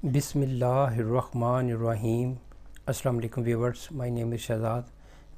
بسم اللہ الرحمن الرحیم۔ السلام علیکم ویورز، مائی نیم از شہزاد۔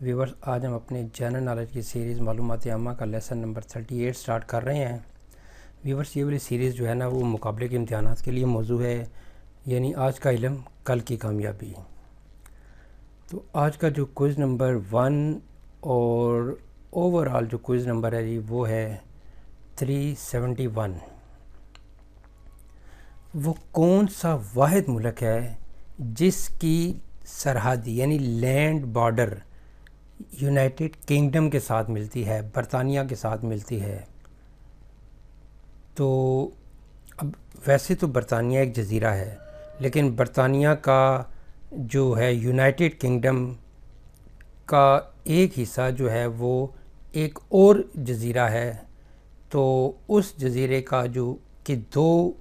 ویورز، آج ہم اپنے جنرل نالج کی سیریز معلومات عامہ کا لیسن نمبر 38 سٹارٹ کر رہے ہیں۔ ویورز، یہ والی سیریز جو ہے نا وہ مقابلے کے امتحانات کے لیے موضوع ہے، یعنی آج کا علم کل کی کامیابی۔ تو آج کا جو کوئز نمبر 1 اور اوور آل جو کوئز نمبر ہے جی وہ ہے 371۔ وہ کون سا واحد ملک ہے جس کی سرحدی یعنی لینڈ بارڈر یونائٹڈ کنگڈم کے ساتھ ملتی ہے، برطانیہ کے ساتھ ملتی ہے؟ تو اب ویسے تو برطانیہ ایک جزیرہ ہے، لیکن برطانیہ کا جو ہے یونائٹڈ کنگڈم کا ایک حصہ جو ہے وہ ایک اور جزیرہ ہے۔ تو اس جزیرے کا جو کہ دو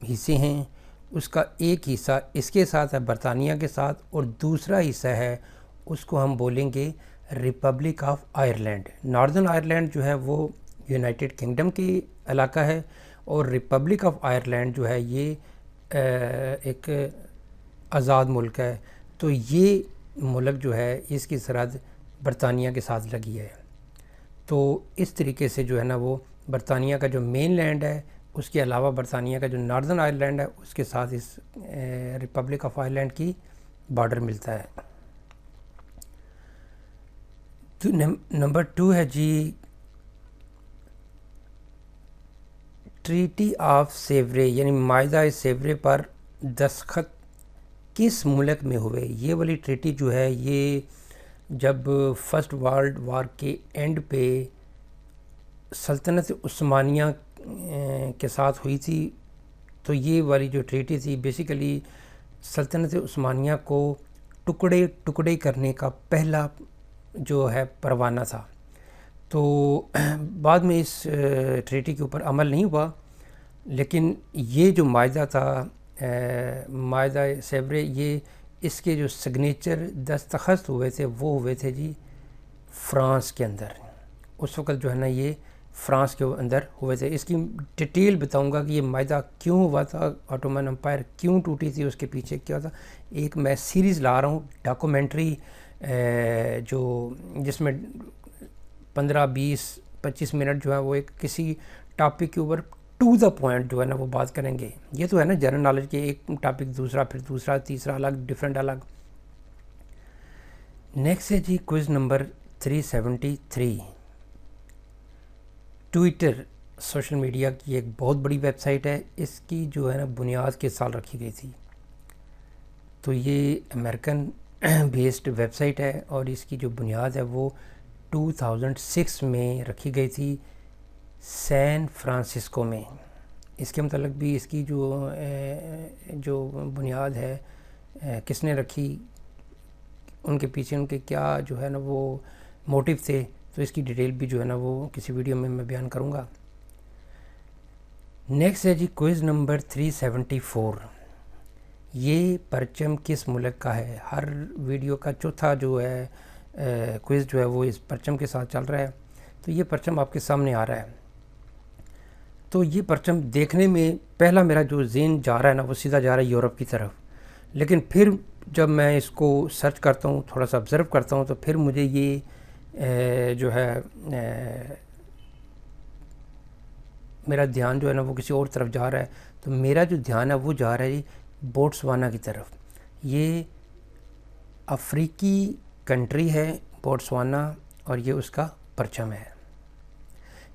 حصے ہیں، اس کا ایک حصہ اس کے ساتھ ہے برطانیہ کے ساتھ، اور دوسرا حصہ ہے اس کو ہم بولیں گے republic of Ireland. Northern Ireland جو ہے وہ یونائٹڈ کنگڈم کی علاقہ ہے، اور ریپبلک آف آئرلینڈ جو ہے یہ ایک آزاد ملک ہے۔ تو یہ ملک جو ہے اس کی سرحد برطانیہ کے ساتھ لگی ہے۔ تو اس طریقے سے جو ہے نا وہ برطانیہ کا جو مین لینڈ ہے، اس کے علاوہ برطانیہ کا جو ناردرن آئرلینڈ ہے اس کے ساتھ اس ریپبلک آف آئرلینڈ کی بارڈر ملتا ہے۔ تو نمبر 2 ہے جی ٹریٹی آف سیورے، یعنی معاہدہ سیورے پر دستخط کس ملک میں ہوئے؟ یہ والی ٹریٹی جو ہے یہ جب فرسٹ ورلڈ وار کے اینڈ پہ سلطنت عثمانیہ کے ساتھ ہوئی تھی۔ تو یہ والی جو ٹریٹی تھی بیسیکلی سلطنت عثمانیہ کو ٹکڑے ٹکڑے کرنے کا پہلا جو ہے پروانہ تھا۔ تو بعد میں اس ٹریٹی کے اوپر عمل نہیں ہوا، لیکن یہ جو معاہدہ تھا معاہدہ سیورے، یہ اس کے جو سگنیچر دستخط ہوئے تھے وہ ہوئے تھے جی فرانس کے اندر۔ اس وقت جو ہے نا یہ فرانس کے اندر ہوئے تھے۔ اس کی ڈیٹیل بتاؤں گا کہ یہ معاہدہ کیوں ہوا تھا، آٹومن امپائر کیوں ٹوٹی تھی، اس کے پیچھے کیا تھا۔ ایک میں سیریز لا رہا ہوں ڈاکومنٹری جو جس میں 15-20-25 منٹ جو ہے وہ ایک کسی ٹاپک کے اوپر ٹو دا پوائنٹ جو ہے نا وہ بات کریں گے۔ یہ تو ہے نا جنرل نالج کے ایک ٹاپک دوسرا، پھر دوسرا، تیسرا الگ، ڈیفرنٹ الگ۔ نیکسٹ ہے جی quiz number 373۔ Twitter social media کی ایک بہت بڑی ویب سائٹ ہے، اس کی جو ہے نا بنیاد کس سال رکھی گئی تھی؟ تو یہ امریکن بیسڈ ویب سائٹ ہے، اور اس کی جو بنیاد ہے وہ 2006 میں رکھی گئی تھی سین فرانسسکو میں۔ اس کے متعلق بھی اس کی جو بنیاد ہے کس نے رکھی، ان کے پیچھے ان کے کیا جو ہے نا وہ موٹیو تھے، تو اس کی ڈیٹیل بھی جو ہے نا وہ کسی ویڈیو میں بیان کروں گا۔ نیکسٹ ہے جی کوئز نمبر 374۔ یہ پرچم کس ملک کا ہے؟ ہر ویڈیو کا چوتھا جو ہے کوئز جو ہے وہ اس پرچم کے ساتھ چل رہا ہے۔ تو یہ پرچم آپ کے سامنے آ رہا ہے۔ تو یہ پرچم دیکھنے میں پہلا میرا جو ذہن جا رہا ہے نا وہ سیدھا جا رہا ہے یورپ کی طرف، لیکن پھر جب میں اس کو سرچ کرتا ہوں، تھوڑا سا آبزرو کرتا ہوں، تو پھر مجھے یہ جو ہے میرا دھیان جو ہے نا وہ کسی اور طرف جا رہا ہے۔ تو میرا جو دھیان ہے وہ جا رہا ہے جی بوٹسوانا کی طرف۔ یہ افریقی کنٹری ہے بوٹسوانا، اور یہ اس کا پرچم ہے۔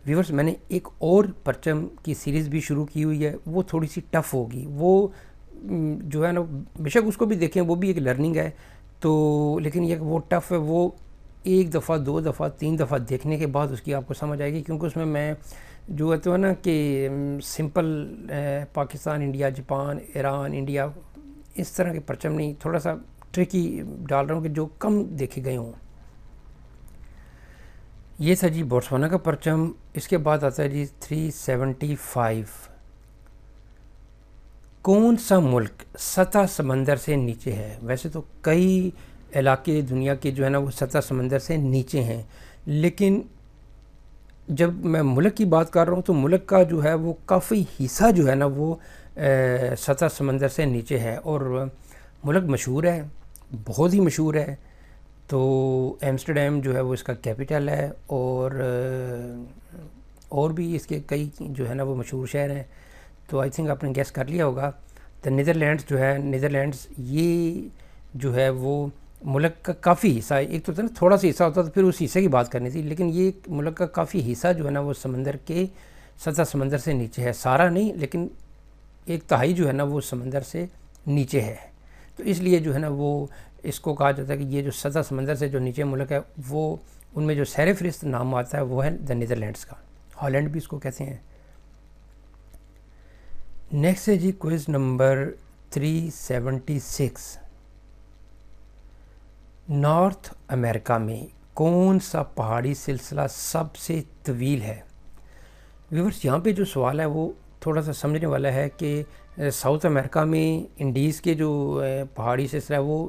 ویورز، میں نے ایک اور پرچم کی سیریز بھی شروع کی ہوئی ہے، وہ تھوڑی سی ٹف ہوگی، وہ جو ہے نا بے شک اس کو بھی دیکھیں، وہ بھی ایک لرننگ ہے۔ تو لیکن یہ وہ ٹف ہے، وہ ایک دفعہ، 2 دفعہ، 3 دفعہ دیکھنے کے بعد اس کی آپ کو سمجھ آئے گی، کیونکہ اس میں جو ہے تو نا کہ simple Pakistan, India, Japan, Iran, India, اس طرح کے پرچم نہیں، تھوڑا سا ٹرکی ڈال رہا ہوں کہ جو کم دیکھے گئے ہوں۔ یہ تھا جی بوٹسوانا کا پرچم۔ اس کے بعد آتا ہے جی 375۔ کون سا ملک سطح سمندر سے نیچے ہے؟ ویسے تو کئی علاقے دنیا کے جو ہے نا وہ سطح سمندر سے نیچے ہیں، لیکن جب میں ملک کی بات کر رہا ہوں تو ملک کا جو ہے وہ کافی حصہ جو ہے نا وہ سطح سمندر سے نیچے ہے، اور ملک مشہور ہے، بہت ہی مشہور ہے۔ تو ایمسٹرڈیم جو ہے وہ اس کا کیپٹل ہے، اور بھی اس کے کئی جو ہے نا وہ مشہور شہر ہیں۔ تو آئی تھنک آپ نے گیس کر لیا ہوگا۔ تو نیدرلینڈس جو ہے، نیدرلینڈس یہ جو ہے وہ ملک کا کافی حصہ، ایک تو نا تھوڑا سا حصہ ہوتا تو پھر اس حصے کی بات کرنی تھی، لیکن یہ ملک کا کافی حصہ جو ہے نا وہ سمندر کے سطح سمندر سے نیچے ہے، سارا نہیں لیکن ایک تہائی جو ہے نا وہ سمندر سے نیچے ہے۔ تو اس لیے جو ہے نا وہ اس کو کہا جاتا ہے کہ یہ جو سطح سمندر سے جو نیچے ملک ہے، وہ ان میں جو سیر فہرست نام آتا ہے وہ ہے دا نیدرلینڈس کا، ہالینڈ بھی اس کو کہتے ہیں۔ نیکسٹ ہے جی کوئز نمبر 376۔ نارتھ امریکہ میں کون سا پہاڑی سلسلہ سب سے طویل ہے؟ ویورس یہاں پہ جو سوال ہے وہ تھوڑا سا سمجھنے والا ہے کہ ساؤتھ امریکہ میں انڈیز کے جو پہاڑی سلسلہ ہے وہ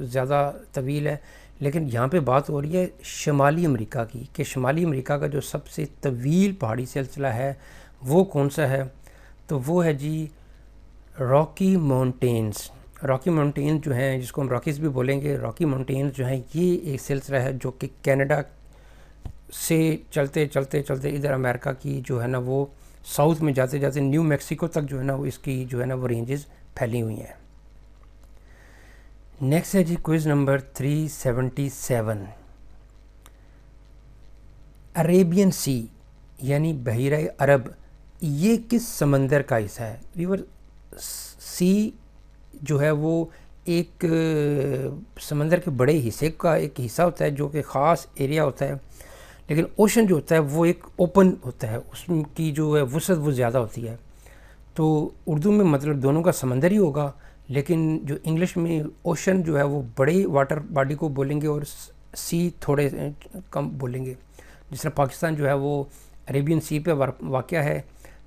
زیادہ طویل ہے، لیکن یہاں پہ بات ہو رہی ہے شمالی امریکہ کی، کہ شمالی امریکہ کا جو سب سے طویل پہاڑی سلسلہ ہے وہ کون سا ہے؟ تو وہ ہے جی راکی ماؤنٹینز۔ راکی ماؤنٹینز جو ہیں، جس کو ہم راکیز بھی بولیں گے، راکی ماؤنٹینز جو ہیں یہ ایک سلسلہ ہے جو کہ کینیڈا سے چلتے چلتے چلتے ادھر امریکہ کی جو ہے نا وہ ساؤتھ میں جاتے جاتے نیو میکسیکو تک جو ہے نا وہ اس کی جو ہے نا وہ رینجز پھیلی ہوئی ہیں۔ نیکسٹ ہے جی کوئز نمبر 377۔ عربین سی یعنی بحیرہ عرب یہ کس سمندر کا حصہ ہے؟ ریور سی جو ہے وہ ایک سمندر کے بڑے حصے کا ایک حصہ ہوتا ہے جو کہ خاص ایریا ہوتا ہے، لیکن اوشن جو ہوتا ہے وہ ایک اوپن ہوتا ہے، اس کی جو ہے وسعت وہ زیادہ ہوتی ہے۔ تو اردو میں مطلب دونوں کا سمندر ہی ہوگا، لیکن جو انگلش میں اوشن جو ہے وہ بڑے واٹر باڈی کو بولیں گے اور سی تھوڑے کم بولیں گے۔ جس طرح پاکستان جو ہے وہ عربین سی پہ واقع ہے،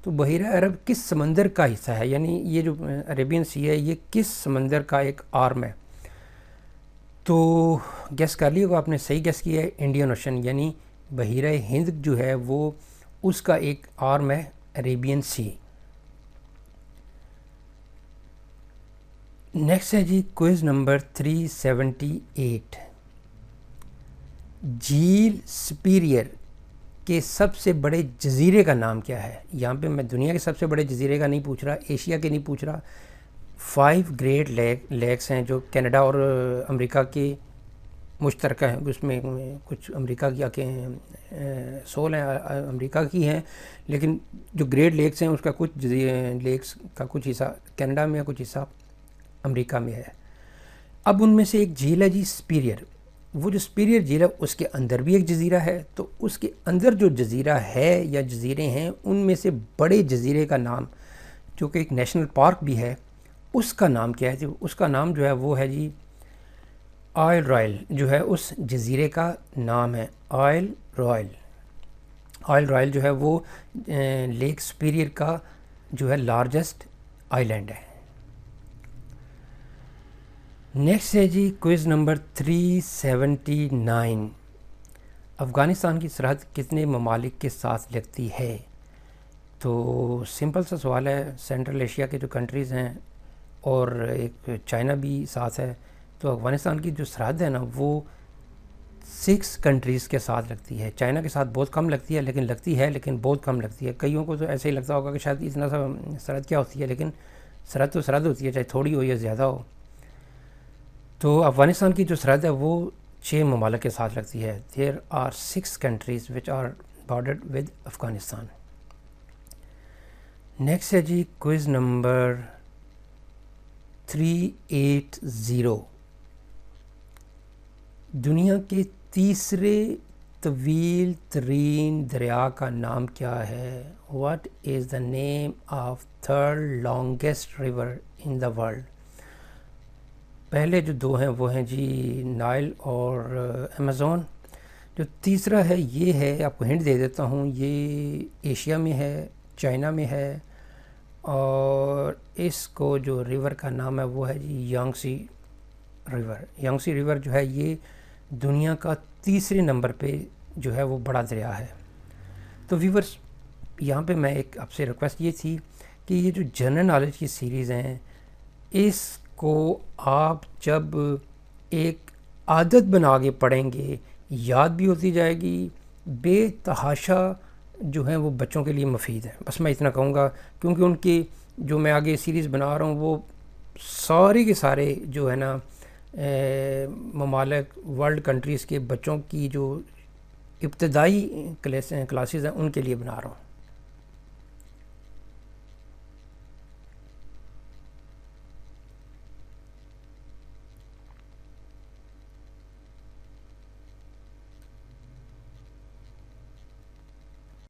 تو بحیرہ عرب کس سمندر کا حصہ ہے؟ یعنی یہ جو عربین سی ہے یہ کس سمندر کا ایک آرم ہے؟ تو گیس کر لیے گا آپ نے، صحیح گیس کیا ہے، انڈین اوشن، یعنی بحیرہ ہند جو ہے وہ اس کا ایک آرم ہے عربین سی۔ نیکسٹ ہے جی کوئز نمبر 378۔ جھیل سپیریئر کے سب سے بڑے جزیرے کا نام کیا ہے؟ یہاں پہ میں دنیا کے سب سے بڑے جزیرے کا نہیں پوچھ رہا، ایشیا کے نہیں پوچھ رہا۔ 5 گریٹ لیکس ہیں جو کینیڈا اور امریکہ کے مشترکہ ہیں، اس میں کچھ امریکہ کی 16 ہیں امریکہ کی ہیں، لیکن جو گریٹ لیکس ہیں اس کا کچھ لیکس کا کچھ حصہ کینیڈا میں ہے، کچھ حصہ امریکہ میں ہے۔ اب ان میں سے ایک جھیل ہے جی سپیریئر، وہ جو سپیریئر جھیل ہے اس کے اندر بھی ایک جزیرہ ہے، تو اس کے اندر جو جزیرہ ہے یا جزیرے ہیں ان میں سے بڑے جزیرے کا نام جو کہ ایک نیشنل پارک بھی ہے اس کا نام کیا ہے؟ اس کا نام جو ہے وہ ہے جی آئل رائل، جو ہے اس جزیرے کا نام ہے آئل رائل۔ آئل رائل جو ہے وہ لیک سپیریئر کا جو ہے لارجسٹ آئی لینڈ ہے۔ نیکسٹ ہے جی کوئز نمبر 379۔ افغانستان کی سرحد کتنے ممالک کے ساتھ لگتی ہے؟ تو سمپل سا سوال ہے، سینٹرل ایشیا کے جو کنٹریز ہیں اور ایک چائنا بھی ساتھ ہے، تو افغانستان کی جو سرحد ہے نا وہ 6 کنٹریز کے ساتھ لگتی ہے۔ چائنا کے ساتھ بہت کم لگتی ہے، لیکن لگتی ہے، لیکن بہت کم لگتی ہے۔ کئیوں کو تو ایسے ہی لگتا ہوگا کہ شاید اتنا سا سرحد کیا ہوتی ہے، لیکن سرحد تو سرحد ہوتی ہے، چاہے تھوڑی ہو یا زیادہ ہو۔ تو افغانستان کی جو سرحد ہے وہ 6 ممالک کے ساتھ لگتی ہے۔ There are 6 countries which are bordered with Afghanistan. Next ہے جی کوئز نمبر 380۔ دنیا کے تیسرے طویل ترین دریا کا نام کیا ہے؟ What is the name of third longest river in the world? پہلے جو 2 ہیں وہ ہیں جی نائل اور ایمیزون۔ جو تیسرا ہے یہ ہے، آپ کو ہنٹ دے دیتا ہوں، یہ ایشیا میں ہے، چائنا میں ہے، اور اس کو جو ریور کا نام ہے وہ ہے جی یانگسی ریور۔ یانگسی ریور جو ہے یہ دنیا کا تیسرے نمبر پہ جو ہے وہ بڑا دریا ہے۔ تو ویورز یہاں پہ میں ایک آپ سے ریکویسٹ یہ تھی کہ یہ جو جنرل نالج کی سیریز ہیں اس کو آپ جب ایک عادت بنا کے پڑھیں گے یاد بھی ہوتی جائے گی، بے تحاشا جو ہیں وہ بچوں کے لیے مفید ہے. بس میں اتنا کہوں گا، کیونکہ ان کی جو میں آگے سیریز بنا رہا ہوں وہ سارے کے سارے جو ہے نا ممالک ورلڈ کنٹریز کے بچوں کی جو ابتدائی کلاسز ہیں ان کے لیے بنا رہا ہوں.